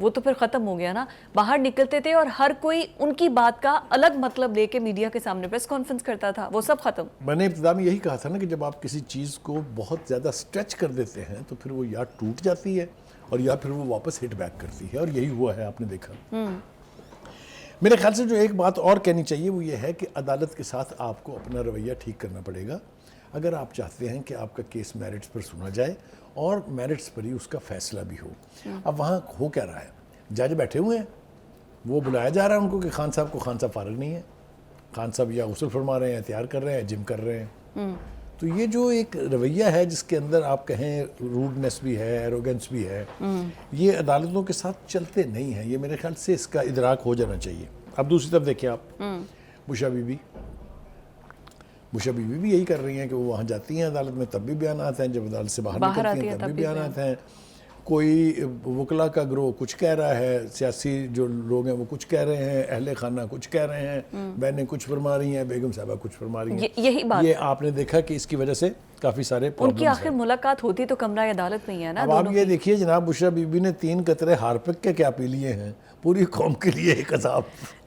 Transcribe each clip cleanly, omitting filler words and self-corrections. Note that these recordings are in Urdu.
وہ تو پھر ختم ہو گیا نا. باہر نکلتے تھے اور ہر کوئی ان کی بات کا الگ مطلب لے کے میڈیا کے سامنے پریس کانفرنس کرتا تھا, وہ سب ختم. میں نے ابتدا میں یہی کہا تھا نا کہ جب آپ کسی چیز کو بہت زیادہ سٹریچ کر دیتے ہیں تو پھر وہ یا ٹوٹ جاتی ہے اور یا پھر وہ واپس ہٹ بیک کرتی ہے, اور یہی ہوا ہے, آپ نے دیکھا. میرے خیال سے جو ایک بات اور کہنی چاہیے وہ یہ ہے کہ عدالت کے ساتھ آپ کو اپنا رویہ ٹھیک کرنا پڑے گا اگر آپ چاہتے ہیں کہ آپ کا کیس میرٹس پر سنا جائے اور میرٹس پر ہی اس کا فیصلہ بھی ہو. اب وہاں ہو کیا رہا ہے, جج بیٹھے ہوئے ہیں, وہ بلایا جا رہا ہے ان کو کہ خان صاحب فارغ نہیں ہے, خان صاحب یا غسل فرما رہے ہیں, تیار کر رہے ہیں, جم کر رہے ہیں. تو یہ جو ایک رویہ ہے جس کے اندر آپ کہیں روڈنس بھی ہے, ایروگنس بھی ہے, یہ عدالتوں کے ساتھ چلتے نہیں ہیں. یہ میرے خیال سے اس کا ادراک ہو جانا چاہیے. اب دوسری طرف دیکھیں آپ, بشرا بی بی بھی یہی کر رہی ہیں کہ وہ وہاں جاتی ہیں عدالت میں, تب بھی بیانات ہیں, جب عدالت سے باہر نکلتی ہیں تب بھی بیانات ہیں. کوئی وکلا کا گروہ کچھ کہہ رہا ہے, سیاسی جو لوگ ہیں وہ کچھ کہہ رہے ہیں, اہل خانہ کچھ کہہ رہے ہیں, بہنیں کچھ فرما رہی ہیں, بیگم صاحبہ کچھ فرما رہی ہیں. یہی بات یہ آپ نے دیکھا کہ اس کی وجہ سے کافی سارے ان کی آخر ملاقات ہوتی تو کمرہ عدالت میں ہی ہے نا. اب آپ یہ دیکھیے جناب, بشرا بی بی نے 3 قطرے ہارپک کے کیا پی لیے ہیں, پوری قوم کے لیے ایک عذاب.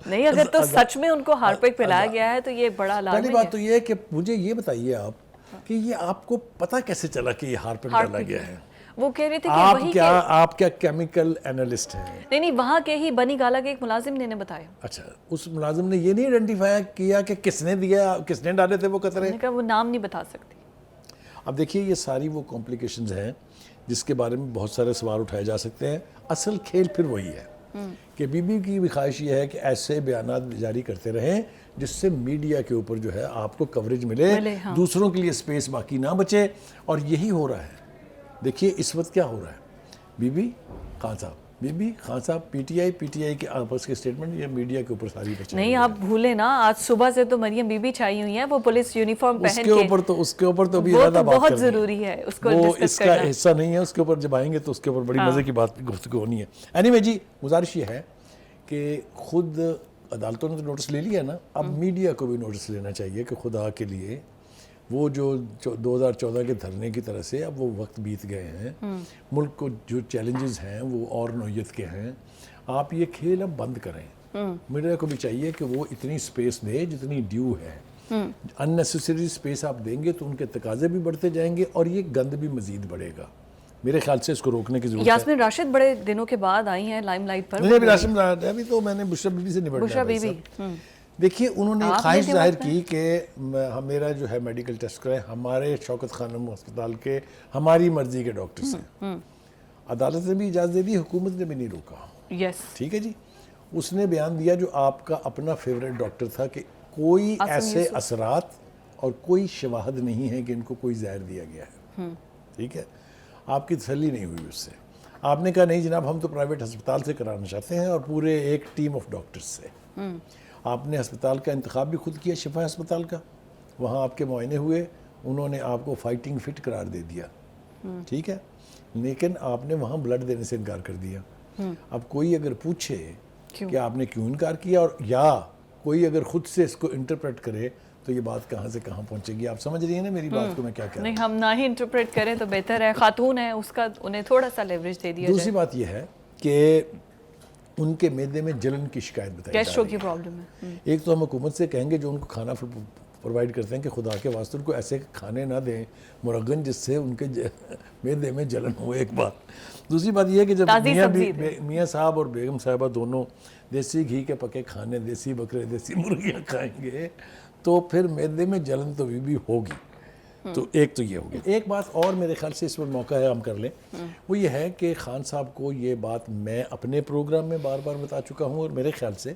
نہیں, اگر تو سچ میں ان کو ہارپک پلایا گیا ہے تو یہ بڑا لازمی ہے. پہلی بات تو یہ ہے کہ مجھے یہ بتائیے آپ کہ یہ آپ کو پتہ کیسے چلا کہ یہ ہارپک ڈالا گیا ہے؟ وہ کہہ رہے تھے کہ وہی آپ کیا کیمیکل اینالسٹ ہیں؟ نہیں, وہاں کے ہی بنی گالا کے ایک ملازم نے بتایا. اچھا, اس ملازم نے یہ نہیں آئیڈینٹیفائی کیا کہ کس نے دیا, کس نے ڈالے تھے وہ قطرے؟ میں نے کہا وہ نام نہیں بتا سکتی. اب دیکھیے یہ ساری وہ کمپلیکیشنز ہیں جس کے بارے میں بہت سارے سوال اٹھائے جا سکتے ہیں. اصل کھیل پھر وہی ہے کہ بی بی کی بھی خواہش یہ ہے کہ ایسے بیانات جاری کرتے رہیں جس سے میڈیا کے اوپر جو ہے آپ کو کوریج ملے, دوسروں کے لیے سپیس باقی نہ بچے. اور یہی ہو رہا ہے. دیکھیے اس وقت کیا ہو رہا ہے, بی بی خان صاحب, پی ٹی آئی کے آپس کے سٹیٹمنٹ یہ میڈیا کے اوپر ساری بچے. نہیں, آپ بھولے نا, آج صبح سے تو مریم بی بی چھائی ہوئی ہیں, وہ پولیس یونیفارم پہن کے. اس کے اوپر تو ابھی وہ تو بہت ضروری ہے اس کو اس کا حصہ نہیں ہے, اس کے اوپر جب آئیں گے تو اس کے اوپر بڑی مزے کی بات گفتگو ہونی ہے. اینی جی, گزارش یہ ہے کہ خود عدالتوں نے تو نوٹس لے لیا نا, اب میڈیا کو بھی نوٹس لینا چاہیے کہ خدا کے لیے وہ جو 2014 کے دھرنے کی طرح سے اب وہ وقت بیت گئے ہیں, ملک کو جو چیلنجز ہیں وہ اور نوعیت کے ہیں. آپ یہ کھیل اب بند کریں. میڈیا کو بھی چاہیے کہ وہ اتنی سپیس دے جتنی ڈیو ہے. اننیسیسری سپیس آپ دیں گے تو ان کے تقاضے بھی بڑھتے جائیں گے اور یہ گند بھی مزید بڑھے گا. میرے خیال سے اس کو روکنے کی ضرورت ہے. یاسمین راشد بڑے دنوں کے بعد آئی ہیں لائم لائٹ پر. نہیں, ابھی تو میں نے بشرا بی بی سے نبٹنا ہے. دیکھیے انہوں نے خواہش ظاہر کی کہ میرا جو ہے میڈیکل ٹیسٹ کریں, ہمارے شوکت خانم ہسپتال کے ہماری مرضی کے ڈاکٹرز ہیں. عدالت نے بھی اجازت دے دی, حکومت نے بھی نہیں روکا. ٹھیک ہے جی, اس نے بیان دیا جو آپ کا اپنا فیوریٹ ڈاکٹر تھا کہ کوئی ایسے اثرات اور کوئی شواہد نہیں ہے کہ ان کو کوئی زہر دیا گیا ہے. ٹھیک ہے, آپ کی تسلی نہیں ہوئی اس سے. آپ نے کہا نہیں جناب, ہم تو پرائیویٹ ہسپتال سے کرانا چاہتے ہیں اور پورے ایک ٹیم آف ڈاکٹرز سے. آپ نے ہسپتال کا انتخاب بھی خود کیا, شفا ہسپتال کا, وہاں آپ کے معائنے ہوئے, انہوں نے آپ کو فائٹنگ فٹ قرار دے دیا. ٹھیک ہے, لیکن آپ نے وہاں بلڈ دینے سے انکار کر دیا. اب کوئی اگر پوچھے کہ آپ نے کیوں انکار کیا, اور یا کوئی اگر خود سے اس کو انٹرپریٹ کرے تو یہ بات کہاں سے کہاں پہنچے گی. آپ سمجھ رہی ہیں نا میری بات کو میں کیا کہہ رہا ہوں؟ نہیں, ہم نہ ہی انٹرپریٹ کریں تو بہتر ہے. خاتون ہے, اس کا انہیں تھوڑا سا لیوریج دے دیا جائے. دوسری بات یہ ہے کہ ان کے معدے میں جلن کی شکایت بتائی گیسٹرو کی پرابلم ہے. ایک تو ہم حکومت سے کہیں گے جو ان کو کھانا پرووائڈ کرتے ہیں کہ خدا کے واسطے ان کو ایسے کھانے نہ دیں مرغن جس سے ان کے معدے میں جلن ہو. ایک بات. دوسری بات یہ ہے کہ جب میاں صاحب اور بیگم صاحبہ دونوں دیسی گھی کے پکے کھانے, دیسی بکرے, دیسی مرغیاں کھائیں گے تو پھر معدے میں جلن تو بھی ہوگی. تو ایک تو یہ ہوگی. ایک بات اور میرے خیال سے اس پر موقع ہے ہم کر لیں, وہ یہ ہے کہ خان صاحب کو یہ بات میں اپنے پروگرام میں بار بار بتا چکا ہوں, اور میرے خیال سے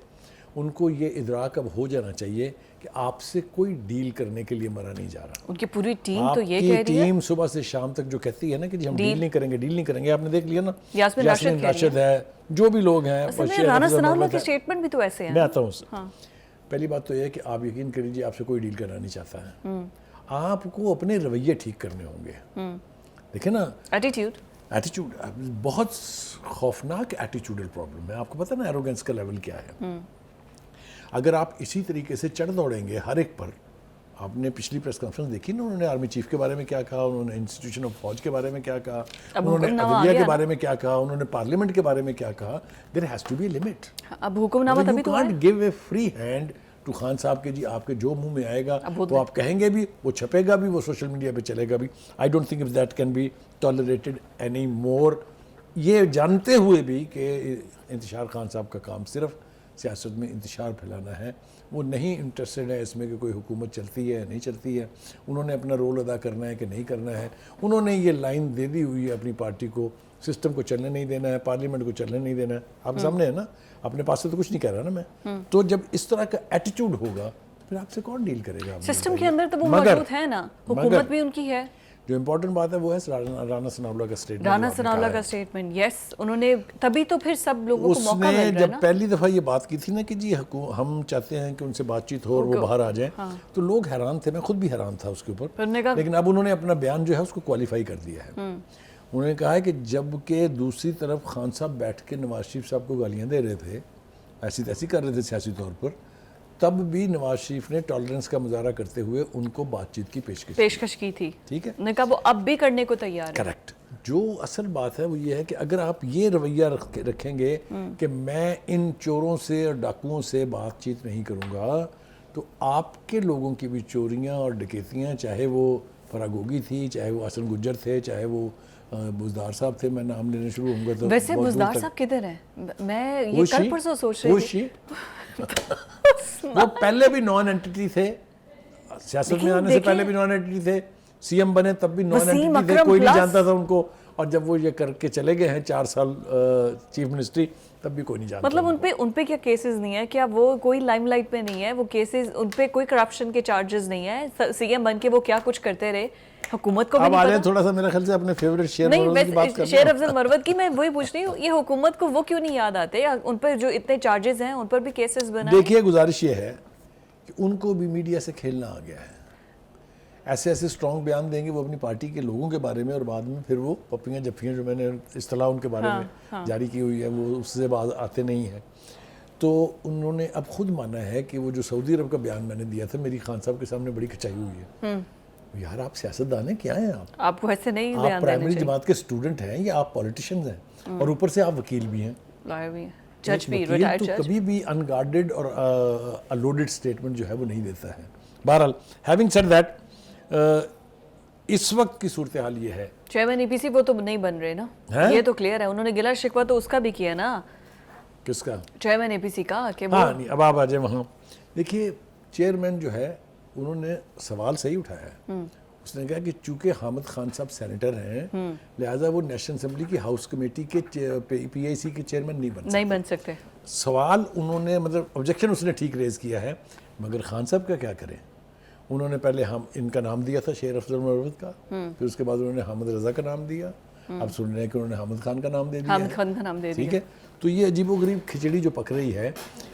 ان کو یہ ادراک اب ہو جانا چاہیے کہ آپ سے کوئی ڈیل کرنے کے لیے مرا نہیں جا رہا. ان کی پوری ٹیم تو یہ کہہ رہی ہے, آپ کی ٹیم صبح سے شام تک جو کہتی ہے نا کہ جی ہم ڈیل نہیں کریں گے. آپ نے دیکھ لیا نا, یاسمین راشد ہے, جو بھی لوگ ہیں, رانا ثناءاللہ کے سٹیٹمنٹ بھی تو ایسے ہیں. میں آتا ہوں. پہلی بات تو یہ ہے کہ آپ یقین کر لیجیے, آپ سے کوئی ڈیل کرنا نہیں چاہتا ہے. آپ کو اپنے رویے ٹھیک کرنے ہوں گے. دیکھیں نا, ایٹیٹیوڈ بہت خوفناک ایٹیٹیوڈل پرابلم ہے. آپ کو پتہ نا ایروگنس کا لیول کیا ہے. اگر آپ اسی طریقے سے چڑھ دوڑیں گے ہر ایک پر, آپ نے پچھلی پریس کانفرنس دیکھی نا، انہوں نے آرمی چیف کے بارے میں کیا کہا، انہوں نے انسٹیٹیوشن آف فوج کے بارے میں کیا کہا، انہوں نے عدلیہ کے بارے میں کیا کہا، انہوں نے پارلیمنٹ کے بارے میں کیا کہا. There has to be a limit. اب حکم نامہ تبھی تو can't give a free hand to Khan sahib کے جی آپ کے جو منہ میں آئے گا وہ آپ کہیں گے بھی، وہ چھپے گا بھی، وہ سوشل میڈیا پہ چلے گا بھی. I don't think if that can be tolerated any more. یہ جانتے ہوئے بھی کہ انتشار خان صاحب کا کام صرف سیاست میں انتشار پھیلانا ہے، وہ نہیں انٹرسٹڈ ہے اس میں کہ کوئی حکومت چلتی ہے نہیں چلتی ہے، انہوں نے اپنا رول ادا کرنا ہے کہ نہیں کرنا ہے. انہوں نے یہ لائن دے دی ہوئی ہے اپنی پارٹی کو، سسٹم کو چلنے نہیں دینا ہے، پارلیمنٹ کو چلنے نہیں دینا ہے. آپ سامنے ہے نا، اپنے پاس سے تو کچھ نہیں کہہ رہا نا میں. تو جب اس طرح کا ایٹیٹیوڈ ہوگا پھر آپ سے کون ڈیل کرے گا؟ سسٹم کے اندر تو وہ موجود ہے نا، حکومت بھی ان کی ہے. جو امپورٹنٹ بات ہے وہ ہے رانا ثناءاللہ کا اسٹیٹمنٹ. رانا ثناءاللہ کا اسٹیٹمنٹ، یس، انہوں نے تبھی تو پھر سب لوگوں کو موقع مل اس رہا ہے نے جب پہلی دفعہ یہ بات کی تھی نا کہ جی ہم چاہتے ہیں کہ ان سے بات چیت ہو اور وہ باہر آ جائیں، تو لوگ حیران تھے، میں خود بھی حیران تھا اس کے اوپر. لیکن اب انہوں نے اپنا بیان جو ہے اس کو کوالیفائی کر دیا ہے. انہوں نے کہا ہے کہ جب کہ دوسری طرف خان صاحب بیٹھ کے نواز شریف صاحب کو گالیاں دے رہے تھے، ایسی تیسی کر رہے تھے سیاسی طور پر، تب بھی نواز شریف نے ٹالرنس کا مظاہرہ کرتے ہوئے ان کو بات چیت کی پیشکش کی تھی. ٹھیک ہے، نے کہا وہ اب بھی کرنے کو تیار ہے. کریکٹ. جو اصل بات ہے وہ یہ ہے کہ اگر آپ یہ رویہ رکھیں گے کہ میں ان چوروں سے اور ڈاکوؤں سے بات چیت نہیں کروں گا، تو آپ کے لوگوں کی بھی چوریاں اور ڈکیتیاں، چاہے وہ فراگوگی تھی، چاہے وہ حسن گجر تھے، چاہے وہ بزدار صاحب تھے، میں نام لینے شروع ہوں گا تو ویسے بزدار صاحب کدھر ہیں؟ میں یہ کل پرسوں سوچ رہی تھی. وہ پہلے بھی نان اینٹی تھے، سیاست میں آنے سے پہلے بھی نان اینٹی تھے، سی ایم بنے تب بھی نان اینٹی تھے، کوئی نہیں جانتا تھا ان کو. اور جب وہ یہ کر کے چلے گئے ہیں 4 سال چیف منسٹری، تب بھی کوئی نہیں جانتا. مطلب ان پہ کیا کیسز نہیں ہے؟ کیا وہ کوئی لائم لائٹ پہ نہیں ہے؟ وہ کیسز ان پہ کوئی کرپشن کے چارجز نہیں ہیں؟ سی ایم بن کے وہ کیا کچھ کرتے رہے، حکومت کو بھی نہیں پتا. تھوڑا سا میرے خیال سے اپنے فیورٹ شیر نہیں، شیر افضل مروت کی میں وہی پوچھ رہی ہوں، یہ حکومت کو وہ کیوں نہیں یاد آتے؟ ان پر جو اتنے چارجز ہیں ان پر بھی کیسز بنا. دیکھیے گزارش یہ ہے کہ ان کو بھی میڈیا سے کھیلنا آ گیا ہے. ایسے اسٹرانگ بیان دیں گے وہ اپنی پارٹی کے لوگوں کے بارے میں، اور بعد میں پھر وہ پپیاں جپیاں جو میں نے اصطلاح ان کے بارے میں جاری کی ہوئی ہے وہ اس سے باز آتے نہیں ہیں. تو انہوں نے اب خود مانا ہے کہ وہ جو سعودی عرب کا بیان میں نے دیا تھا، میری خان صاحب کے سامنے بڑی کھچائی ہوئی ہے. یار آپ سیاست دان ہیں، کیا ہیں آپ کو ایسے نہیں آپ پرائمری جماعت کے اسٹوڈنٹ ہیں یا آپ پولیٹیشینز ہیں، اور اوپر سے آپ وکیل بھی ہیں، جج بھی، وکیل تو کبھی بھی ان گارڈڈ اور لوڈڈ سٹیٹمنٹ جو ہے وہ نہیں دیتا ہے. بہرحال ہیونگ سیڈ دیٹ، اس وقت کی صورتحال یہ ہے. چیئرمین ای پی سی وہ تو نہیں بن رہے نا، یہ تو کلیئر ہے. انہوں نے گلا شکوہ تو اس کا بھی کیا نا. کس کا؟ چیئرمین اے پی سی کا. ہاں نہیں، اب آپ آ جائیں وہاں. دیکھیے چیئرمین جو ہے انہوں نے سوال صحیح اٹھایا ہے. اس نے کہا کہ چونکہ حامد خان صاحب سینیٹر ہیں لہٰذا وہ نیشنل اسمبلی کی ہاؤس کمیٹی کے پی آئی سی کے چیئرمین نہیں بن سکتے. سوال انہوں نے مطلب آبجیکشن اس نے ٹھیک ریز کیا ہے، مگر خان صاحب کا کیا کریں؟ انہوں نے پہلے ان کا نام دیا تھا شیر افضل مروت کا، پھر اس کے بعد انہوں نے حامد رضا کا نام دیا، اب سن رہے ہیں کہ انہوں نے حامد خان کا نام دے دیا. حامد خان کا نام دے دیا. ٹھیک ہے، تو یہ عجیب و غریب کھچڑی جو پک رہی ہے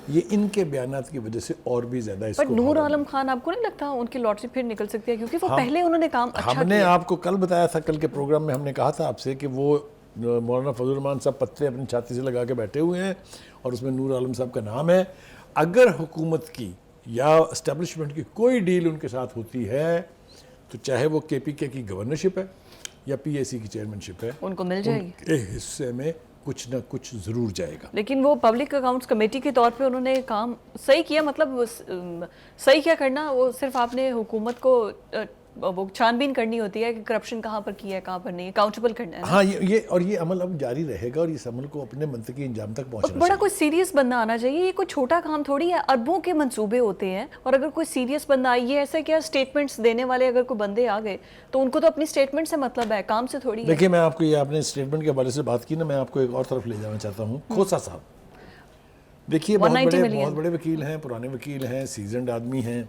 یہ ان کے بیانات کی وجہ سے اور بھی زیادہ اس کو. پر نور عالم خان آپ کو نہیں لگتا ان کی لاٹری پھر نکل سکتی ہے؟ کیونکہ وہ پہلے انہوں نے کام اچھا کیا. ہم نے آپ کو کل بتایا تھا، کل کے پروگرام میں ہم نے کہا تھا آپ سے کہ وہ مولانا فضل الرحمان صاحب پتھرے اپنی چھاتی سے لگا کے بیٹھے ہوئے ہیں اور اس میں نور عالم صاحب کا نام ہے. اگر حکومت کی یا اسٹیبلشمنٹ کی کوئی ڈیل ان کے ساتھ ہوتی ہے تو چاہے وہ کے پی کے کی گورنرشپ ہے یا پی اے سی کی چیئرمینشپ ہے، ان کو مل جائے گی. ایک حصے میں کچھ نہ کچھ ضرور جائے گا. لیکن وہ پبلک اکاؤنٹس کمیٹی کے طور پہ انہوں نے کام صحیح کیا. مطلب صحیح کیا کرنا، وہ صرف آپ نے حکومت کو وہ چھان بین کرنی ہوتی ہے کہ کرپشن کہاں پر کیا ہے کہاں پر نہیں، اکاؤنٹیبل کرنا ہے. ہاں یہ عمل اب جاری رہے گا اور اس عمل کو اپنے منطقی انجام تک پہنچنا بڑا کوئی سیریس بندہ آنا چاہیے. یہ کوئی چھوٹا کام تھوڑی ہے، اربوں کے منصوبے ہوتے ہیں. اور اگر کوئی سیریس بندہ آئے، یہ ایسا کیا اسٹیٹمنٹس دینے والے اگر کوئی بندے آ گئے تو ان کو تو اپنی اسٹیٹمنٹ سے مطلب ہے، کام سے تھوڑی ہے. دیکھیے میں آپ کو یہ آپ نے اسٹیٹمنٹ کے حوالے سے بات کی نا، میں آپ کو ایک اور طرف لے جانا چاہتا ہوں. کھوسا صاحب دیکھیے بہت بڑے وکیل ہیں، پرانے وکیل ہیں، سیزنڈ آدمی ہیں.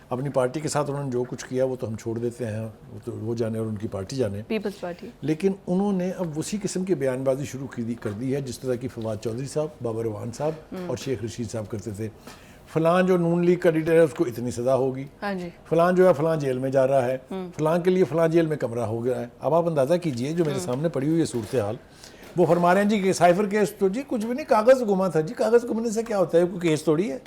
اپنی پارٹی کے ساتھ انہوں نے جو کچھ کیا وہ تو ہم چھوڑ دیتے ہیں، وہ تو وہ جانے اور ان کی پارٹی جانے، پیپلز پارٹی. لیکن انہوں نے اب اسی قسم کی بیان بازی شروع کر دی ہے جس طرح کی فواد چودھری صاحب، بابر اعوان صاحب اور شیخ رشید صاحب کرتے تھے. فلاں جو نون لیگ کا لیڈر ہے اس کو اتنی سزا ہوگی، فلاں جو ہے فلاں جیل میں جا رہا ہے، فلاں کے لیے فلاں جیل میں کمرہ ہو گیا ہے. اب آپ اندازہ کیجئے جو میرے سامنے پڑی ہوئی ہے صورتحال، وہ فرما رہے ہیں جی کہ سائفر کیس تو جی کچھ بھی نہیں، کاغذ گما تھا. جی کاغذ گمنے سے کیا ہوتا ہے؟ کوئی کیس تھوڑی ہے.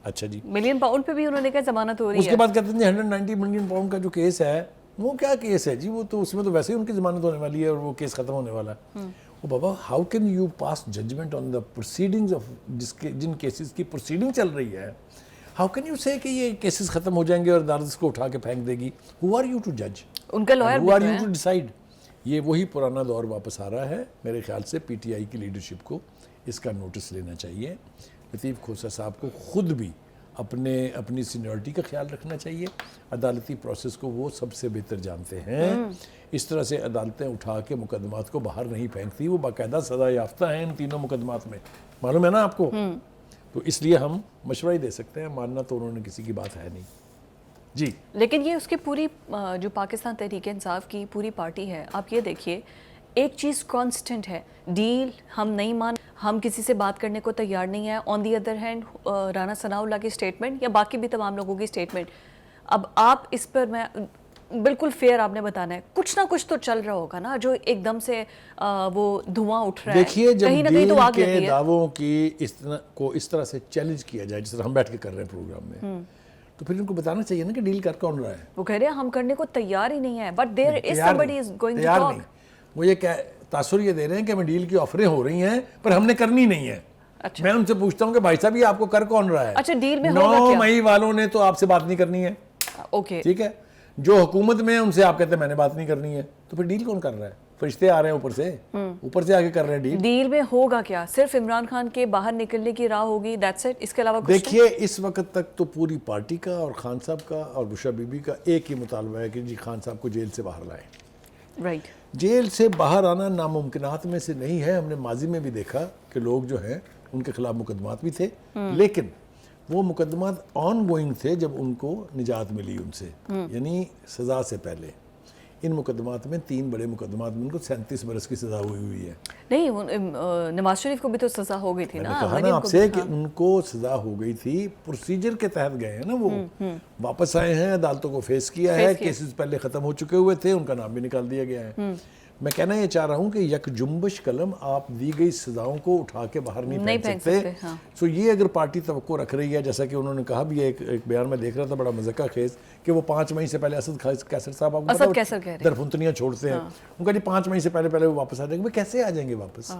اچھا جی, ملین پاؤنڈ پہ بھی انہوں نے کہا ضمانت ہو رہی اس ہے. کے بعد کہتے ہیں 190 ملین پاؤنڈ کا جو کیس ہے وہ کیا کیس ہے جی, وہ تو اس میں تو ویسے ہی ان کی ضمانت ہونے والی ہے اور وہ کیس ختم ہونے والا ہے. وہ بابا how can you pass judgement on the proceedings of جن کیسز کی پروسیڈنگ چل رہی ہے, ہاؤ کین یو سے کہ یہ کیسز ختم ہو جائیں گے اور عدالت اس کو اٹھا کے پھینک دے گی. ہو آر یو ٹو جج, ان کا lawyer who are you to decide. یہ وہی پرانا دور واپس آ رہا ہے. میرے خیال سے پی ٹی آئی کی لیڈرشپ کو اس کا نوٹس لینا چاہیے. لطیف کھوسہ صاحب کو خود بھی اپنی سینیورٹی کا خیال رکھنا چاہیے. عدالتی پروسیس کو وہ سب سے بہتر جانتے ہیں. اس طرح سے عدالتیں اٹھا کے مقدمات کو باہر نہیں پھینکتی, وہ باقاعدہ سزا یافتہ ہیں ان تینوں مقدمات میں, معلوم ہے نا آپ کو. تو اس لیے ہم مشورہ ہی دے سکتے ہیں, ماننا تو انہوں نے کسی کی بات ہے نہیں جی. لیکن یہ اس کی پوری جو پاکستان تحریک انصاف کی پوری پارٹی ہے, آپ یہ دیکھیے ایک چیز کانسٹنٹ ہے, ڈیل ہم نہیں مان, ہم کسی سے بات کرنے کو تیار نہیں ہے. آن دی ادر ہینڈ رانا ثناء اللہ کی سٹیٹمنٹ یا باقی بھی تمام لوگوں کی سٹیٹمنٹ, اب آپ اس پر میں بالکل فیئر آپ نے بتانا ہے, کچھ نہ کچھ تو چل رہا ہوگا نا جو ایک دم سے وہ دھواں اٹھ رہا ہے. دیکھیے جب کہیں نہ کہیں ڈیل تو آگ کے لگی ہے. دعووں کی اس طرح سے چیلنج کیا جائے جس طرح ہم بیٹھ کے کر رہے ہیں پروگرام میں, تو پھر ان کو بتانا چاہیے نا کہ ڈیل کر کون رہا ہے. وہ کہہ رہے ہیں ہم کرنے کو تیار ہی نہیں ہے, but there is somebody is going to تیار talk. نہیں. وہ یہ تاثر یہ دے رہے ہیں کہ ہمیں ڈیل کی آفریں ہو رہی ہیں پر ہم نے کرنی نہیں ہے. میں ان سے پوچھتا ہوں کہ بھائی صاحب یہ آپ کو کر کون رہا ہے. اچھا ڈیل میں ہوگا 9 کیا؟ مئی والوں نے تو آپ سے بات نہیں کرنی ہے, اوکے ٹھیک ہے. جو حکومت میں ان سے آپ کہتے ہیں میں نے بات نہیں کرنی ہے, تو پھر ڈیل کون کر رہا ہے. فرشتے آ رہے ہیں اوپر سے آگے کر رہے ہیں ڈیل. ڈیل میں ہوگا کیا؟ صرف عمران خان کے باہر نکلنے کی راہ ہوگی, دیٹس اٹ, اس کے علاوہ کچھ دیکھیے اس وقت تک تو پوری پارٹی کا اور خان صاحب کا اور بشرا بی بی کا ایک ہی مطالبہ ہے کہ جی خان صاحب کو جیل سے باہر لائیں. رائٹ. جیل سے باہر آنا ناممکنات میں سے نہیں ہے. ہم نے ماضی میں بھی دیکھا کہ لوگ جو ہیں ان کے خلاف مقدمات بھی تھے, لیکن وہ مقدمات آن گوئنگ تھے جب ان کو نجات ملی ان سے, یعنی سزا سے پہلے. ان مقدمات میں 3 بڑے مقدمات میں ان کو 37 برس کی سزا ہوئی ہے. نہیں, نواز شریف کو بھی تو سزا ہو گئی تھی نا. میں نے کہا نا آپ سے کہ ان کو سزا ہو گئی تھی, پروسیجر کے تحت گئے ہیں نا, وہ واپس آئے ہیں, عدالتوں کو فیس کیا ہے, کیسز پہلے ختم ہو چکے ہوئے تھے, ان کا نام بھی نکال دیا گیا ہے. میں کہنا یہ چاہ رہا ہوں کہ یک جنبش قلم آپ دی گئی سزاؤں کو اٹھا کے باہر نہیں پھینک سکتے. سو یہ اگر پارٹی توقع رکھ رہی ہے, جیسا کہ انہوں نے کہا بھی ایک بیان میں دیکھ رہا تھا بڑا مذاکرہ خیز, کہ وہ 5 مئی سے پہلے اسد کیسر صاحب آپ کو درفنتنیاں چھوڑتے ہیں, ان کا جی 5 مئی سے پہلے وہ واپس آ جائیں گے. وہ کیسے آ جائیں گے واپس؟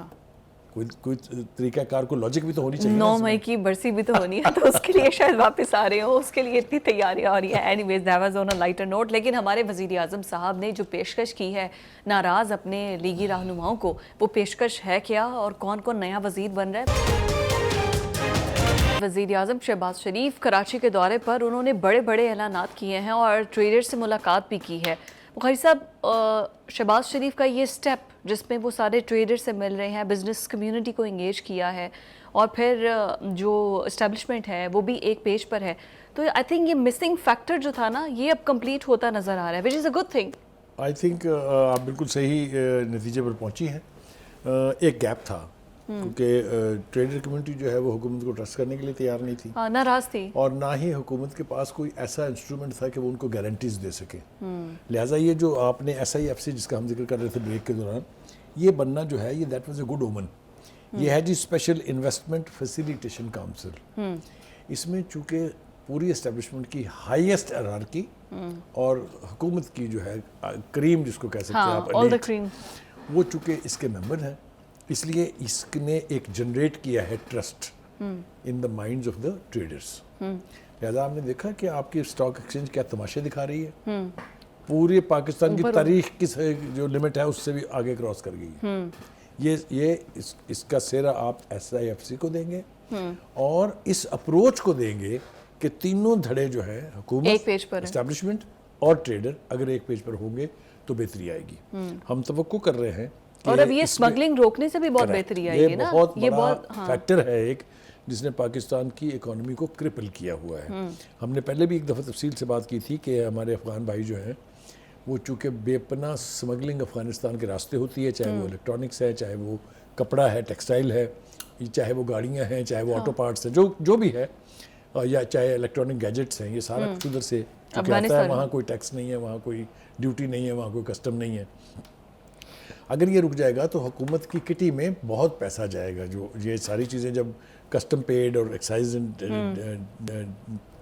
کوئی طریقہ کار کو لاجک بھی تو ہونی چاہیے. 9 مئی کی برسی بھی تو ہونی ہے, تو اس کے لیے شاید واپس آ رہے ہوں, اس کے لیے اتنی تیاریاں ہو رہی ہیں. Anyways that was on a lighter note. لیکن ہمارے وزیر اعظم صاحب نے جو پیشکش کی ہے ناراض اپنے لیگی رہنماؤں کو, وہ پیشکش ہے کیا اور کون کون نیا وزیر بن رہا ہے؟ وزیر اعظم شہباز شریف کراچی کے دورے پر انہوں نے بڑے بڑے اعلانات کیے ہیں اور ٹریڈر سے ملاقات بھی کی ہے. بخاری صاحب, شہباز شریف کا یہ سٹیپ جس میں وہ سارے ٹریڈر سے مل رہے ہیں, بزنس کمیونٹی کو انگیج کیا ہے, اور پھر جو اسٹیبلشمنٹ ہے وہ بھی ایک پیج پر ہے, تو آئی تھنک یہ مسنگ فیکٹر جو تھا نا, یہ اب کمپلیٹ ہوتا نظر آ رہا ہے, which is a good thing. I think آپ بالکل صحیح نتیجے پر پہنچی ہیں. ایک گیپ تھا کیونکہ ٹریڈر کمیونٹی جو ہے وہ حکومت کو ٹرسٹ کرنے کے لیے تیار نہیں تھی, ناراض تھی, اور نہ ہی حکومت کے پاس کوئی ایسا انسٹرومنٹ تھا کہ وہ ان کو گارنٹیز دے سکے. لہٰذا یہ جو آپ نے SIFC جس کا ہم ذکر کر رہے تھے بریک کے دوران, یہ بننا جو ہے یہ دیٹ واز اے گڈ اومن. یہ ہے جی اسپیشل انویسٹمنٹ فیسیلیٹیشن کاؤنسل. اس میں چونکہ پوری اسٹیبلشمنٹ کی ہائیسٹ ہیرارکی اور حکومت کی جو ہے کریم جس کو کہہ سکتے ہیں آپ, وہ چونکہ اس کے ممبر ہیں, اس لیے اس نے ایک جنریٹ کیا ہے trust in the minds of the traders. لہٰذا آپ نے دیکھا کہ آپ کی اسٹاک ایکسچینج کیا تماشے دکھا رہی ہے, پورے پاکستان کی تاریخ کی جو لمٹ ہے اس سے بھی آگے کراس کر گئی ہے. یہ اس کا سہرا آپ SIFC کو دیں گے, اور اس اپروچ کو دیں گے کہ تینوں دھڑے جو ہیں حکومت, اسٹیبلشمنٹ اور ٹریڈر اگر ایک پیج پر ہوں گے تو بہتری آئے گی. ہم توقع کر رہے ہیں, اور اب یہ اسمگلنگ روکنے سے بھی بہت بہتری آئی ہے نا. یہ بہت بڑا فیکٹر ہے ایک جس نے پاکستان کی اکانومی کو کرپل کیا ہوا ہے. ہم نے پہلے بھی ایک دفعہ تفصیل سے بات کی تھی کہ ہمارے افغان بھائی جو ہیں وہ چونکہ بے پناہ اسمگلنگ افغانستان کے راستے ہوتی ہے, چاہے وہ الیکٹرانکس ہے, چاہے وہ کپڑا ہے, ٹیکسٹائل ہے, چاہے وہ گاڑیاں ہیں, چاہے وہ آٹو پارٹس ہیں, جو بھی ہے, یا چاہے الیکٹرانک گیجٹس ہیں, یہ سارا کچھ ادھر سے آتا ہے. وہاں کوئی ٹیکس نہیں ہے, وہاں کوئی ڈیوٹی نہیں ہے, وہاں کوئی کسٹم نہیں ہے. اگر یہ رک جائے گا تو حکومت کی کٹی میں بہت پیسہ جائے گا. جو یہ ساری چیزیں جب کسٹم پیڈ اور ایکسائز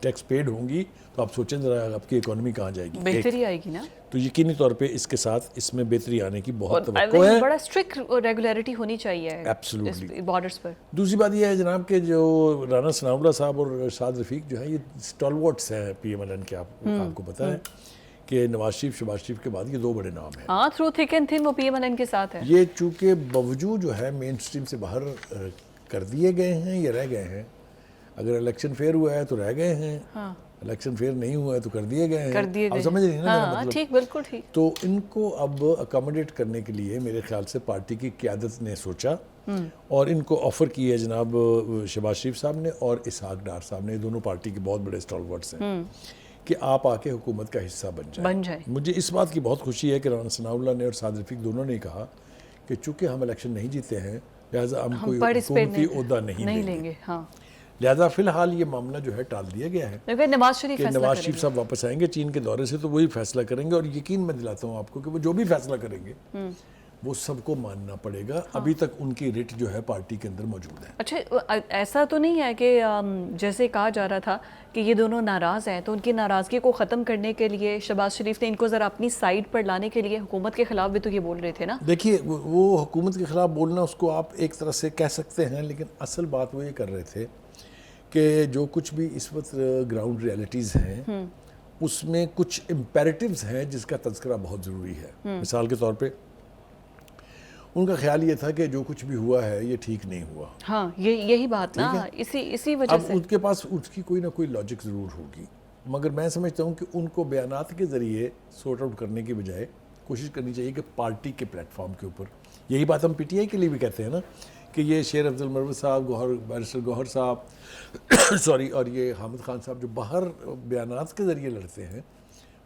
ٹیکس پیڈ ہوں گی تو آپ سوچیں ذرا آپ کی اکانومی کہاں جائے گی. بہتری آئے گی نا. تو یقینی طور پہ اس کے ساتھ اس میں بہتری آنے کی بہت توقع ہے. بڑا اسٹرکٹ ریگولیرٹی ہونی چاہیے بارڈرز پر. دوسری بات یہ ہے جناب کہ جو رانا ثناء اللہ صاحب اور شاد رفیق جو ہیں یہ اسٹالورٹس ہیں پی ایم ایل این کے. آپ کو پتہ ہے کہ نواز شریف شہباز شریف کے بعد یہ دو بڑے نام ہیں. ہاں تھرو تھک اینڈ تھن وہ پی ایم ایل این کے ساتھ ہے. یہ چونکہ باوجود جو ہے مین سٹریم سے باہر کر دیے گئے ہیں یا رہ گئے ہیں. اگر الیکشن فیئر ہوا ہے تو رہ گئے ہیں, الیکشن فیئر نہیں ہوا ہے تو کر دیے گئے ہیں. آپ سمجھ رہی ہیں نا میرا مطلب. ٹھیک, بالکل ٹھیک. تو ان کو اب اکاموڈیٹ کرنے کے لیے میرے خیال سے پارٹی کی قیادت نے سوچا اور ان کو آفر کی ہے جناب شہباز شریف صاحب نے اور اسحاق ڈار صاحب نے, دونوں پارٹی کے بہت بڑے اسٹالورٹس ہیں, کہ آپ آ کے حکومت کا حصہ بن جائیں. مجھے اس بات کی بہت خوشی ہے کہ رانا ثناء اللہ نے اور شاد رفیق دونوں نے کہا کہ چونکہ ہم الیکشن نہیں جیتے ہیں لہٰذا ہم کوئی حکومتی عہدہ نہیں لیں گے. لہٰذا فی الحال یہ معاملہ جو ہے ٹال دیا گیا ہے. نواز شریف صاحب واپس آئیں گے چین کے دورے سے تو وہی فیصلہ کریں گے, اور یقین میں دلاتا ہوں آپ کو کہ وہ جو بھی فیصلہ کریں گے وہ سب کو ماننا پڑے گا. ابھی تک ان کی ریٹ جو ہے پارٹی کے اندر موجود ہے. اچھا, ایسا تو نہیں ہے کہ جیسے کہا جا رہا تھا کہ یہ دونوں ناراض ہیں تو ان کی ناراضگی کو ختم کرنے کے لیے شہباز شریف نے ان کو ذرا اپنی سائیڈ پر لانے کے لیے حکومت کے خلاف بھی تو یہ بول رہے تھے نا. دیکھیے وہ حکومت کے خلاف بولنا اس کو آپ ایک طرح سے کہہ سکتے ہیں, لیکن اصل بات وہ یہ کر رہے تھے کہ جو کچھ بھی اس وقت گراؤنڈ ریالٹیز ہیں اس میں کچھ امپیریٹیوز ہیں جس کا تذکرہ بہت ضروری ہے. مثال کے طور پہ ان کا خیال یہ تھا کہ جو کچھ بھی ہوا ہے یہ ٹھیک نہیں ہوا. ہاں یہی بات نا, اسی وجہ سے اب ان کے پاس اس کی کوئی نہ کوئی لاجک ضرور ہوگی, مگر میں سمجھتا ہوں کہ ان کو بیانات کے ذریعے سورٹ آؤٹ کرنے کی بجائے کوشش کرنی چاہیے کہ پارٹی کے پلیٹ فارم کے اوپر, یہی بات ہم پی ٹی آئی کے لیے بھی کہتے ہیں نا کہ یہ شیر افضل مروت صاحب, بیرسٹر گوہر صاحب اور یہ حامد خان صاحب جو باہر بیانات کے ذریعے لڑتے ہیں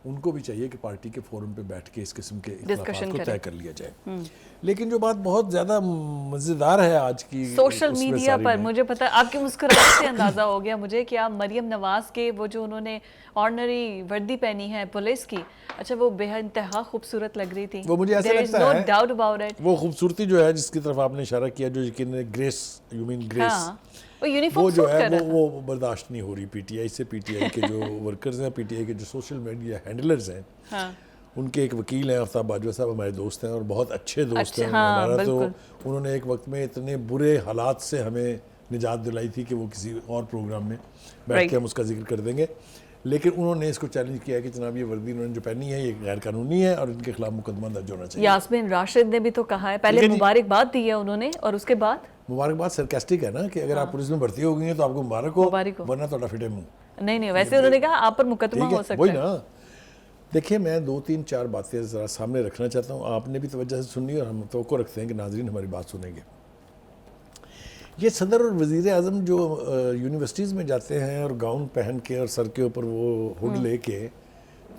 ان کو بھی چاہیے کہ پارٹی کے فورم پہ بیٹھ کے اس قسم کے اختلافات کو طے کر لیا جائے. لیکن جو بات بہت زیادہ مزیدار ہے آج کی سوشل میڈیا پر, مجھے پتا آپ کی مسکراہٹ سے اندازہ ہو گیا مجھے کہ آپ مریم نواز کے وہ جو انہوں نے آرڈنری وردی پہنی ہے پولیس کی, اچھا وہ بے انتہا خوبصورت لگ رہی تھی. وہ مجھے ایسا لگتا ہے no doubt about it. وہ خوبصورتی جو ہے جس کی طرف آپ نے اشارہ کیا جو یقین گریس, یو مین گریس, وہ جو ہے وہ برداشت نہیں ہو رہی پی ٹی آئی سے. پی ٹی آئی کے جو ورکرز ہیں, پی ٹی آئی کے جو سوشل میڈیا ہینڈلرز ہیں, ان کے ایک وکیل ہیں آفتاب باجوہ صاحب, ہمارے دوست ہیں اور بہت اچھے دوست ہیں ہمارا. تو انہوں نے ایک وقت میں اتنے برے حالات سے ہمیں نجات دلائی تھی کہ وہ کسی اور پروگرام میں بیٹھ کے ہم اس کا ذکر کر دیں گے, لیکن انہوں نے اس کو چیلنج کیا کہ جناب یہ وردی انہوں نے جو پہنی ہے یہ غیر قانونی ہے اور ان کے خلاف مقدمہ درج ہونا چاہیے. یاسمین راشد نے بھی تو کہا ہے, پہلے مبارکباد دی ہے انہوں نے اور اس کے بعد مبارکباد سرکیسٹک ہے نا کہ اگر آپ پولیس میں بھرتی ہو گئی ہیں تو آپ کو مبارک ہو, ورنہ تو فٹے منہ. نہیں ویسے انہوں نے کہا آپ پر مقدمہ ہو سکتا ہے. وہی نا. دیکھیے میں 2-3-4 باتیں ذرا سامنے رکھنا چاہتا ہوں, آپ نے بھی توجہ سے سننی اور ہم توقع رکھتے ہیں کہ ناظرین ہماری بات سنیں گے. یہ صدر اور وزیر اعظم جو یونیورسٹیز میں جاتے ہیں اور گاؤن پہن کے اور سر کے اوپر وہ ہوڈ لے کے,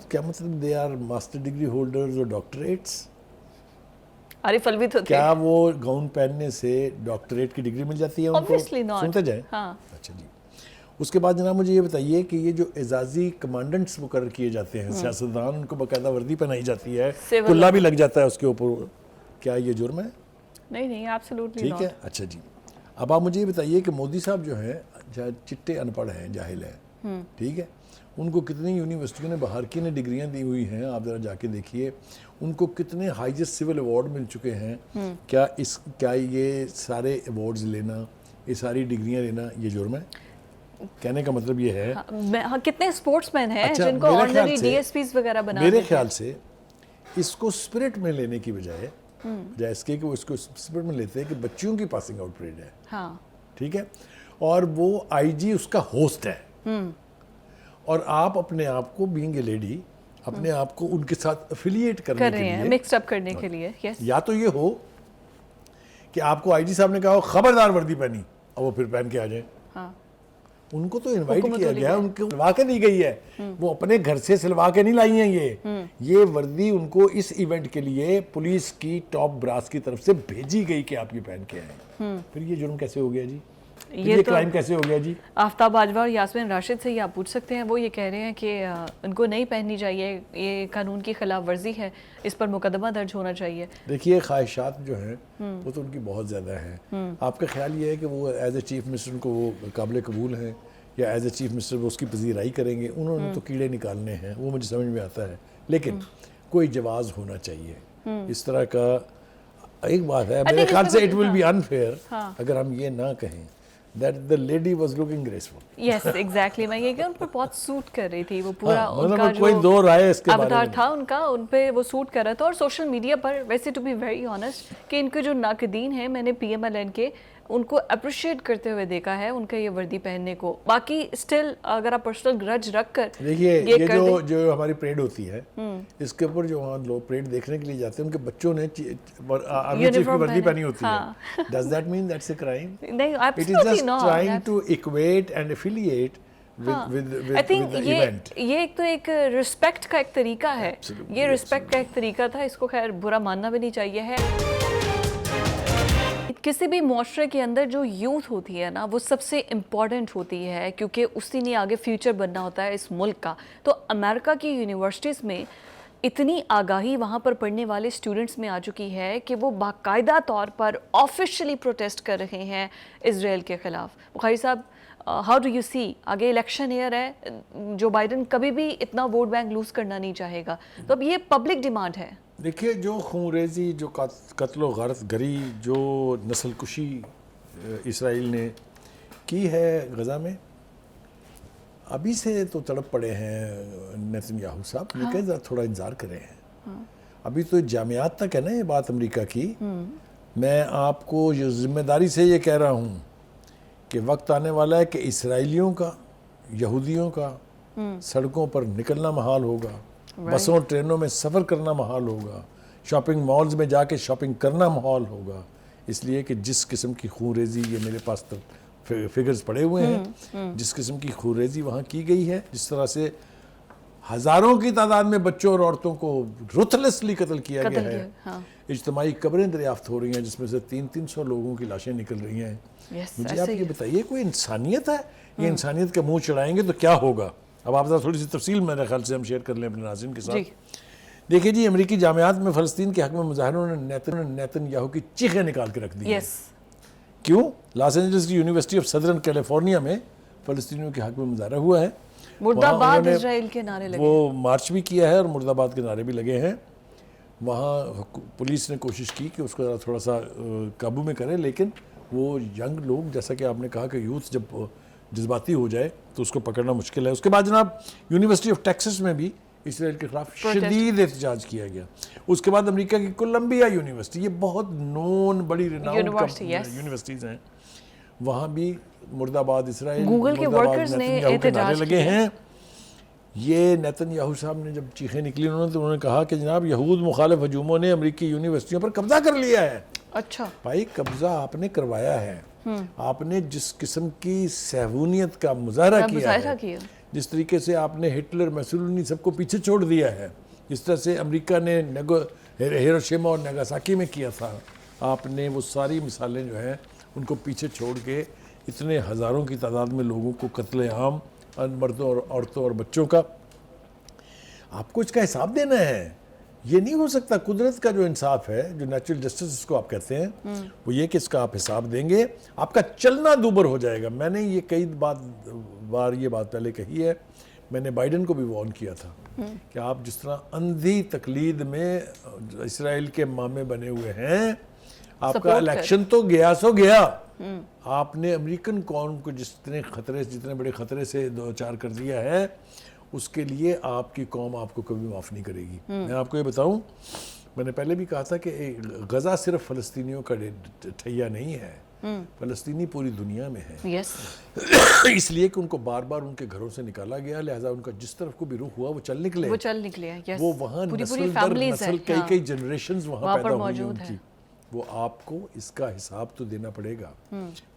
کیا مطلب they are master degree holders اور ڈاکٹریٹس؟ عارف الوی تو کیا وہ گاؤن پہننے سے ڈاکٹریٹ کی ڈگری مل جاتی ہے ان کو؟ سنتے جائیں. اچھا جی. اس کے بعد جناب مجھے یہ بتائیے کہ یہ جو اعزازی کمانڈنٹس مقرر کیے جاتے ہیں, سیاستدان, ان کو باقاعدہ وردی پہنائی جاتی ہے, کلہ بھی لگ جاتا ہے اس کے اوپر, کیا یہ جرم ہے؟ نہیں ایبسلیوٹلی ٹھیک ہے. اچھا جی. اب آپ مجھے یہ بتائیے کہ مودی صاحب جو ہیں چٹے ان پڑھ ہیں, جاہل ہیں, ٹھیک ہے, ان کو کتنی یونیورسٹیوں نے باہر کی نے ڈگریاں دی ہوئی ہیں, آپ ذرا جا کے دیکھیے. ان کو کتنے ہائیسٹ سول ایوارڈ مل چکے ہیں. کیا یہ سارے ایوارڈز لینا, یہ ساری ڈگریاں لینا یہ جرم ہے؟ کہنے کا مطلب یہ ہے کتنے اسپورٹس مین ہیں جن کو آرڈنری ڈی ایس پیز وغیرہ بنا. میرے خیال سے اس کو اسپرٹ میں لینے کی بجائے اس کے کہ وہ اس کو اسپرٹ میں لیتے ہیں کہ بچیوں کی پاسنگ آؤٹ پریڈ ہے, ٹھیک ہے, اور وہ آئی جی اس کا ہوسٹ ہے, اور آپ اپنے آپ کو بینگ اے لیڈی اپنے آپ کو ان کے ساتھ افیلیٹ کرنے کے لیے, مکس اپ کرنے کے لیے, یا تو یہ ہو کہ آپ کو آئی جی صاحب نے کہا خبردار وردی پہنی اور وہ پھر پہن کے آ جائیں. ان کو تو انوائٹ کیا گیا, ان کو سلوا کے نہیں گئی ہے, وہ اپنے گھر سے سلوا کے نہیں لائی ہیں. یہ وردی ان کو اس ایونٹ کے لیے پولیس کی ٹاپ براس کی طرف سے بھیجی گئی کہ آپ یہ پہن کے آئیں. پھر یہ جرم کیسے ہو گیا جی؟ یہ کرائم کیسے ہو گیا جی؟ آفتاب باجوہ اور یاسمین راشد سے یہ آپ پوچھ سکتے ہیں، وہ یہ کہہ رہے ہیں کہ ان کو نہیں پہننی چاہیے، یہ قانون کی خلاف ورزی ہے، اس پر مقدمہ درج ہونا چاہیے. دیکھیے خواہشات جو ہیں وہ تو ان کی بہت زیادہ ہیں. آپ کا خیال یہ ہے کہ وہ ایز اے چیف منسٹر کو وہ قابل قبول ہیں یا ایز اے چیف منسٹر وہ اس کی پذیرائی کریں گے؟ انہوں نے تو کیڑے نکالنے ہیں، وہ مجھے سمجھ میں آتا ہے، لیکن کوئی جواز ہونا چاہیے اس طرح کا. ایک بات ہے میرے خیال سے اٹ ول بی انفیئر اگر ہم یہ نہ کہیں that the lady was looking graceful. Yes, exactly. میں یہ کہ ان پر بہت سوٹ کر رہی تھی، وہ پورا ان کا کوئی دو رائے اس کے بارے اوتار تھا ان کا، ان پہ وہ سوٹ کر رہا تھا. اور سوشل میڈیا پر ویسے ٹو بی ویری آنیسٹ کہ ان کے جو ناقدین ہیں، میں نے پی ایم ایل این کے ان کو اپریشیٹ کرتے ہوئے دیکھا ہے ان کا یہ وردی پہننے کو. باقی اسٹل اگر آپ پرسنل گرج رکھ کر دیکھیے یہ جو ہماری پریڈ ہوتی ہے اس کے اوپر جو وہاں لوگ پریڈ دیکھنے کے لیے جاتے ہیں ان کے بچوں نے آرمی چیف کی وردی پہنی ہوتی ہے. Does that mean that's a crime? نہیں، It is just trying to equate and affiliate with the event. یہ ایک تو ایک رسپیکٹ کا ایک طریقہ ہے، یہ رسپیکٹ کا ایک طریقہ تھا، اس کو خیر برا ماننا بھی نہیں چاہیے ہے. کسی بھی معاشرے کے اندر جو یوتھ ہوتی ہے نا وہ سب سے امپورٹنٹ ہوتی ہے، کیونکہ اسی نے آگے فیوچر بننا ہوتا ہے اس ملک کا. تو امریکہ کی یونیورسٹیز میں اتنی آگاہی وہاں پر پڑھنے والے اسٹوڈنٹس میں آ چکی ہے کہ وہ باقاعدہ طور پر آفیشلی پروٹیسٹ کر رہے ہیں اسرائیل کے خلاف. بخاری صاحب، ہاؤ ڈو یو سی؟ آگے الیکشن ایئر ہے، جو بائیڈن کبھی بھی اتنا ووٹ بینک لوز کرنا نہیں چاہے گا، تو اب یہ پبلک ڈیمانڈ ہے. دیکھیے جو خونریزی، جو قتل و غارت گری، جو نسل کشی اسرائیل نے کی ہے غزہ میں، ابھی سے تو تڑپ پڑے ہیں نیتن یاہو صاحب. یہ کہ ذرا تھوڑا انتظار کرے ہیں، ابھی تو جامعات تک ہے نا یہ بات امریکہ کی. میں آپ کو یہ ذمہ داری سے یہ کہہ رہا ہوں کہ وقت آنے والا ہے کہ اسرائیلیوں کا، یہودیوں کا سڑکوں پر نکلنا محال ہوگا، بسوں ٹرینوں میں سفر کرنا محال ہوگا، شاپنگ مالز میں جا کے شاپنگ کرنا محال ہوگا. اس لیے کہ جس قسم کی خونریزی، یہ میرے پاس فگرز پڑے ہوئے ہیں، جس قسم کی خونریزی وہاں کی گئی ہے، جس طرح سے ہزاروں کی تعداد میں بچوں اور عورتوں کو رتھلیسلی قتل کیا گیا ہے. اجتماعی قبریں دریافت ہو رہی ہیں جس میں سے 300 لوگوں کی لاشیں نکل رہی ہیں. مجھے آپ یہ بتائیے کوئی انسانیت ہے؟ یہ انسانیت کا منہ چڑھائیں گے تو کیا ہوگا؟ اب آپ ذرا تھوڑی سی تفصیل میرے خیال سے ہم شیئر کر لیں اپنے ناظرین کے ساتھ. دیکھیے جی، امریکی جامعات میں فلسطین کے حق میں مظاہروں نے نیتن یاہو کی چیخیں نکال کے رکھ دی ہیں. کیوں؟ لاس اینجلس کی یونیورسٹی آف سدرن کیلیفورنیا میں فلسطینیوں کے حق میں مظاہرہ ہوا ہے. مرد آباد اسرائیل کے نعرے لگے، وہ مارچ بھی کیا ہے اور مرد آباد کے نعرے بھی لگے ہیں. وہاں پولیس نے کوشش کی کہ اس کو تھوڑا سا قابو میں کرے، لیکن وہ ینگ لوگ، جیسا کہ آپ نے کہا کہ یوتھ جب جذباتی ہو جائے تو اس کو پکڑنا مشکل ہے. اس کے بعد جناب یونیورسٹی آف ٹیکسس میں بھی اسرائیل کے خلاف شدید احتجاج کیا گیا. اس کے بعد امریکہ کی کولمبیا یونیورسٹی، یہ بہت نون بڑی ریناؤنڈ یونیورسٹیز ہیں، وہاں بھی مرد آباد اسرائیل، گوگل کے ورکرز نے احتجاج لگے ہیں. یہ نیتن یاہو صاحب نے جب چیخیں نکلی انہوں نے کہا کہ جناب یہود مخالف ہجوموں نے امریکی یونیورسٹیوں پر قبضہ کر لیا ہے. اچھا بھائی، قبضہ آپ نے کروایا ہے، آپ نے جس قسم کی صہیونیت کا مظاہرہ کیا ہے، جس طریقے سے آپ نے ہٹلر، میسولینی سب کو پیچھے چھوڑ دیا ہے، جس طرح سے امریکہ نے ہیروشیما اور ناگاساکی میں کیا تھا، آپ نے وہ ساری مثالیں جو ہیں ان کو پیچھے چھوڑ کے اتنے ہزاروں کی تعداد میں لوگوں کو قتل عام، مردوں اور عورتوں اور بچوں کا، آپ کو اس کا حساب دینا ہے. یہ نہیں ہو سکتا. قدرت کا جو انصاف ہے، جو نیچرل جسٹس اس کو آپ کہتے ہیں، وہ یہ کہ اس کا آپ حساب دیں گے، آپ کا چلنا دوبر ہو جائے گا. میں نے یہ کئی بار یہ بات پہلے کہی ہے. میں نے بائیڈن کو بھی وارن کیا تھا کہ آپ جس طرح اندھی تقلید میں اسرائیل کے مامے بنے ہوئے ہیں، آپ کا الیکشن تو گیا سو گیا. آپ نے امریکن قوم کو جتنے بڑے خطرے سے دوچار کر دیا ہے، اس کے لیے آپ کی قوم آپ کو کبھی معاف نہیں کرے گی. میں آپ کو یہ بتاؤں، میں نے پہلے بھی کہا تھا کہ غزہ صرف فلسطینیوں کا ٹھیا نہیں ہے، فلسطینی پوری دنیا میں ہے. اس لیے کہ ان کو بار بار ان کے گھروں سے نکالا گیا، لہٰذا ان کا جس طرف کو بھی رخ ہوا وہ چل نکلے. وہ وہاں نسل در نسل کئی جنریشنز وہاں پیدا ہوئی ہیں ان کی. وہ آپ کو اس کا حساب تو دینا پڑے گا.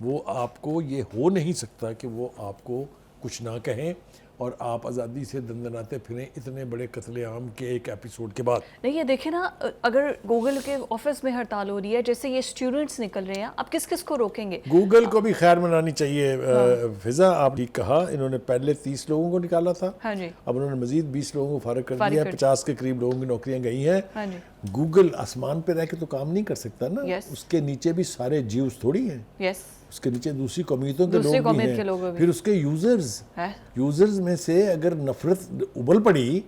وہ آپ کو یہ ہو نہیں سکتا کہ وہ آپ کو کچھ نہ کہیں. اور آپ آزادی سے دندناتے پھریں اتنے بڑے قتل عام کے ایک ایپیسوڈ کے بعد. نہیں یہ دیکھیں نا, اگر گوگل کے آفس میں ہڑتال ہو رہی ہے, جیسے یہ اسٹوڈنٹس نکل رہے ہیں, آپ کس کس کو روکیں گے؟ گوگل کو بھی خیر منانی چاہیے. فضا, آپ نے کہا انہوں نے پہلے 30 لوگوں کو نکالا تھا, ہاں جی, اب انہوں نے مزید 20 لوگوں کو فارغ کر دیا ہے, 50 کے قریب لوگوں کی نوکریاں گئی ہیں. ہاں جی, گوگل آسمان پہ رہ کے تو کام نہیں کر سکتا نا, Yes. اس کے نیچے بھی سارے جیوز تھوڑی ہیں, یس, اس کے نیچے دوسری قومیتوں کے دوسری لوگ بھی قومیت کے لوگ ہیں, بھی. پھر اس کے یوزرز میں سے اگر نفرت ابل پڑی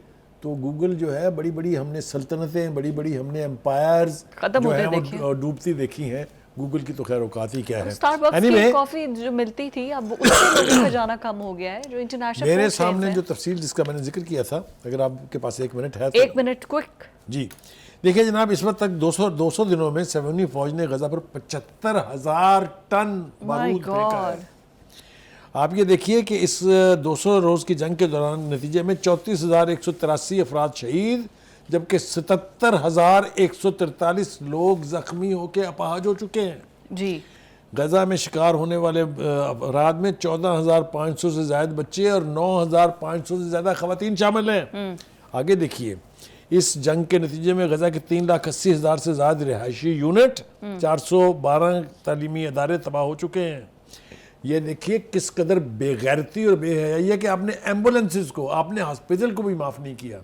تو گوگل جو ہے بڑی بڑی ہم نے سلطنتیں, بڑی بڑی ہم نے امپائرز ختم جو ہوتے ہیں دیکھیں. وہ ڈوبتی دیکھی ہیں. گوگل کی تو خیر اوقات ہی کیا ہے. اسٹار بکس کی Anyway, کافی جو ملتی تھی اب اس سے لوگوں کا جانا کم ہو گیا ہے, جو انٹرنیشنل میرے سامنے جو تفصیل جس کا میں نے ذکر کیا تھا, اگر آپ کے پاس 1 منٹ ہے تو. 1 منٹ کوئک. جی دیکھیں جناب, اس وقت تک 200 دنوں میں صہیونی فوج نے غزہ پر 75,000 ٹن بارود پھینکا ہے. آپ یہ دیکھیے کہ اس 200 روز کی جنگ کے دوران نتیجے میں 34,183 افراد شہید, جبکہ 77,143 لوگ زخمی ہو کے اپاہج ہو چکے ہیں. جی, غزہ میں شکار ہونے والے افراد میں 14,500 سے زائد بچے اور 9,500 سے زیادہ خواتین شامل ہیں. آگے دیکھیے, اس جنگ کے نتیجے میں غزہ کے 3,80,000 سے زائد رہائشی یونٹ, 412 تعلیمی ادارے تباہ ہو چکے ہیں. یہ دیکھیے کس قدر بے غیرتی اور بے حیائی ہے کہ آپ نے ایمبولنسز کو, آپ نے ہاسپٹل کو بھی معاف نہیں کیا.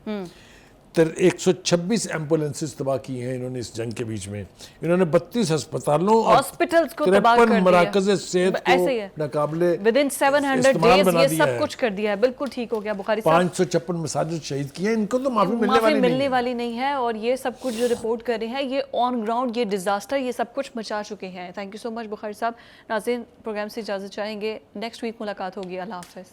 126 ایمبولنسز تباہ کی ہیں انہوں نے اس جنگ کے بیچ میں. انہوں نے 32 ہسپتالوں اور ہاسپٹلز کو تباہ کر 53 دیا. مراکز صحت ایسے ہی ہے, کو ناقابل ودن 700 استعمال ڈیز بنا یہ دیا سب ہے. کچھ کر دیا ہے. بالکل ٹھیک ہو گیا بخاری صاحب, 556 مساجد شہید کیے ہیں. ان کو تو معافی معافی ملنے نہیں ہے. والی نہیں ہے. اور یہ سب کچھ جو رپورٹ کر رہے ہیں یہ آن گراؤنڈ یہ ڈیزاسٹر یہ سب کچھ مچا چکے ہیں. تھینک یو سو مچ بخاری صاحب. ناظرین, پروگرام سے اجازت چاہیں گے, نیکسٹ ویک ملاقات ہوگی. اللہ حافظ.